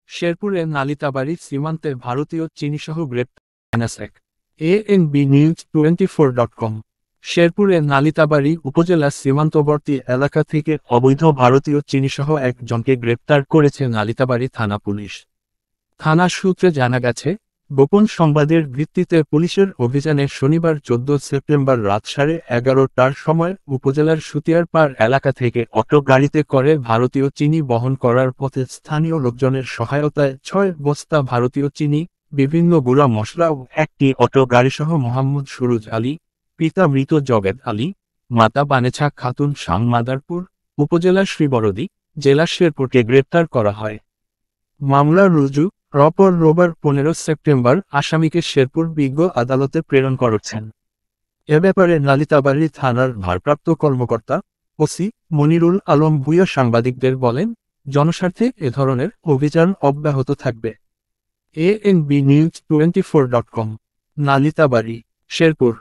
শেরপুরে নালিতাবাড়ী সীমান্তে ভারতীয় চিনিসহ গ্রেপ্তার এনএসএক। ANB news 24.com। শেরপুরে নালিতাবাড়ী উপজেলার সীমান্তবর্তী এলাকা থেকে অবৈধ ভারতীয় চিনিসহ একজনকে গ্রেপ্তার করেছে নালিতাবাড়ী থানা পুলিশ। থানা সূত্রে জানা গেছে, গোপন সংবাদের ভিত্তিতে পুলিশের অভিযানে শনিবার 14 সেপ্টেম্বর রাত 11:30টার সময় উপজেলার সুতিয়ারপাড় এলাকা থেকে অটো গাড়িতে করে ভারতীয় চিনি বহন করার পথে স্থানীয় লোকজনের সহায়তায় 6 বস্তা ভারতীয় চিনি, বিভিন্ন গুঁড়া মশলা ও একটি অটো গাড়িসহ মোহাম্মদ সুরুজ আলী, পিতা মৃত জবেদ আলী, মাতা বানেছা খাতুন মাদারপুর, উপজেলার শ্রীবরদী, জেলা শেরপুরকে গ্রেপ্তার করা হয়। মামলা রুজু অপর রোববার 15 সেপ্টেম্বর আসামিকে শেরপুর বিজ্ঞ আদালতে প্রেরণ করেছেন। এ ব্যাপারে নালিতাবাড়ী থানার ভারপ্রাপ্ত কর্মকর্তা ওসি মনিরুল আলম ভূঁইয়া সাংবাদিকদের বলেন, জনস্বার্থে এ ধরনের অভিযান অব্যাহত থাকবে। ANB news 24.com। Nalitabari, Sherpur.